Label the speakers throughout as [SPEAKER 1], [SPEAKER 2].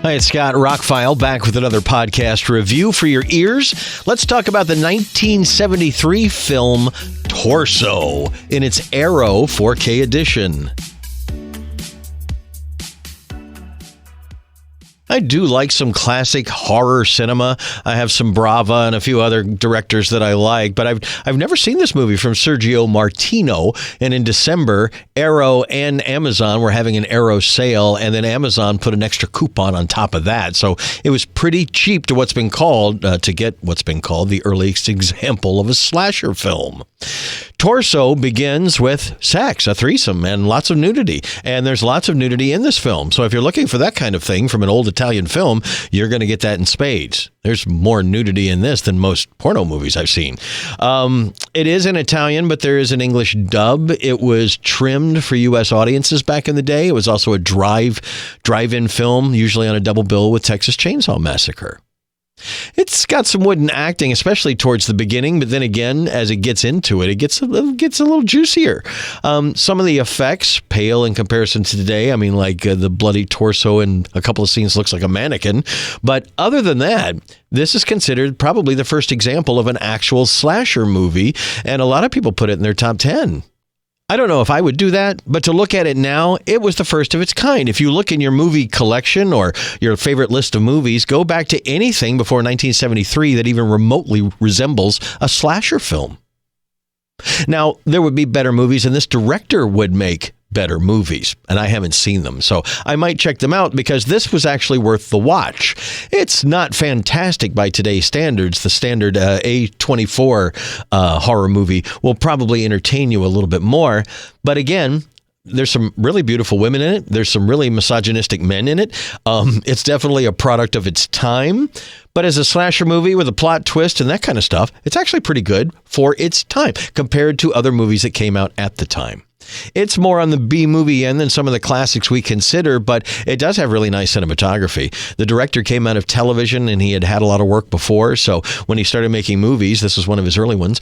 [SPEAKER 1] Hi, it's Scott, ROCKFILE, back with another podcast review for your ears. Let's talk about the 1973 film Torso in its Arrow 4K edition. I do like some classic horror cinema. I have some Brava and a few other directors that I like, but I've never seen this movie from Sergio Martino. And in December, Arrow and Amazon were having an Arrow sale, and then Amazon put an extra coupon on top of that. So it was pretty cheap to what's been called the earliest example of a slasher film. Torso begins with sex, a threesome, and lots of nudity. And there's lots of nudity in this film. So if you're looking for that kind of thing from an old Italian film, you're going to get that in spades. There's more nudity in this than most porno movies I've seen. It is in Italian, but there is an English dub. It was trimmed for U.S. audiences back in the day. It was also a drive-in film, usually on a double bill with Texas Chainsaw Massacre. It's got some wooden acting, especially towards the beginning, but then again, as it gets into it, it gets a little juicier. Some of the effects pale in comparison to today. I mean, like the bloody torso in a couple of scenes looks like a mannequin. But other than that, this is considered probably the first example of an actual slasher movie, and a lot of people put it in their top 10. I don't know if I would do that, but to look at it now, it was the first of its kind. If you look in your movie collection or your favorite list of movies, go back to anything before 1973 that even remotely resembles a slasher film. Now, there would be better movies, and this director would make better movies, and I haven't seen them, so I might check them out because this was actually worth the watch. It's not fantastic by today's standards. The standard A24 horror movie will probably entertain you a little bit more, but again, there's some really beautiful women in it. There's some really misogynistic men in it. It's definitely a product of its time. But as a slasher movie with a plot twist and that kind of stuff, it's actually pretty good for its time compared to other movies that came out at the time. It's more on the B-movie end than some of the classics we consider, but it does have really nice cinematography. The director came out of television, and he had a lot of work before, so when he started making movies, this was one of his early ones,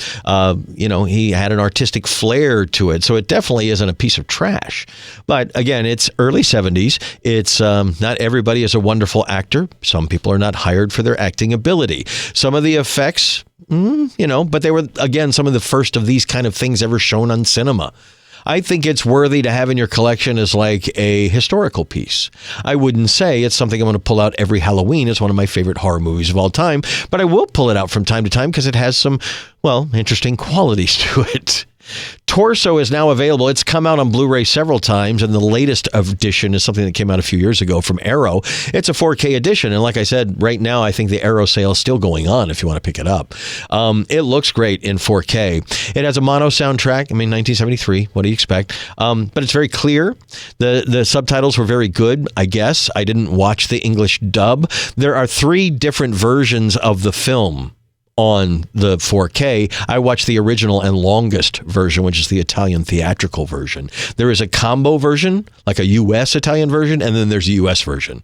[SPEAKER 1] he had an artistic flair to it, so it definitely isn't a piece of trash. But again, it's early 70s. It's not everybody is a wonderful actor. Some people are not hired for their acting ability. Some of the effects, but they were, again, some of the first of these kind of things ever shown on cinema. I think it's worthy to have in your collection as like a historical piece. I wouldn't say it's something I'm going to pull out every Halloween as one of my favorite horror movies of all time, but I will pull it out from time to time because it has some, interesting qualities to it. Torso is now available. It's come out on Blu-ray several times, and the latest edition is something that came out a few years ago from Arrow. It's a 4K edition, and like I said, right now I think the Arrow sale is still going on if you want to pick it up. It looks great in 4K. It has a mono soundtrack. 1973. What do you expect? But it's very clear. The subtitles were very good, I guess. I didn't watch the English dub. There are 3 different versions of the film on the 4K. I watched the original and longest version, which is the Italian theatrical version. There is a combo version, like a U.S. Italian version, and then there's a U.S. version.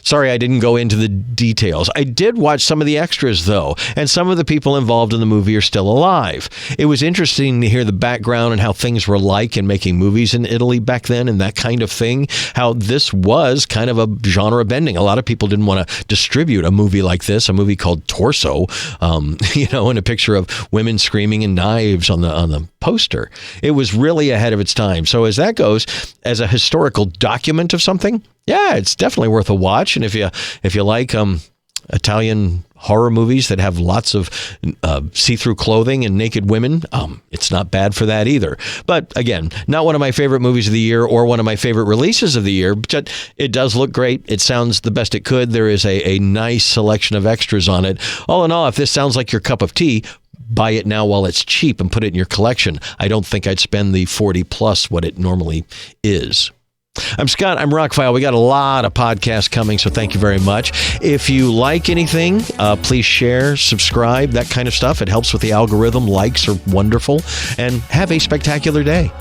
[SPEAKER 1] Sorry, I didn't go into the details. I did watch some of the extras, though, and some of the people involved in the movie are still alive. It was interesting to hear the background and how things were like in making movies in Italy back then and that kind of thing, how this was kind of a genre bending. A lot of people didn't want to distribute a movie like this, a movie called Torso, and a picture of women screaming and knives on the poster. It was really ahead of its time. So as that goes, as a historical document of something, yeah, it's definitely worth a watch. And if you like Italian horror movies that have lots of see-through clothing and naked women, it's not bad for that either. But again, not one of my favorite movies of the year or one of my favorite releases of the year, but it does look great. It sounds the best it could. There is a nice selection of extras on it. All in all, if this sounds like your cup of tea, buy it now while it's cheap and put it in your collection. I don't think I'd spend the 40 plus what it normally is. I'm Scott. I'm ROCKFILE. We got a lot of podcasts coming, so thank you very much. If you like anything, please share, subscribe, that kind of stuff. It helps with the algorithm. Likes are wonderful. And have a spectacular day.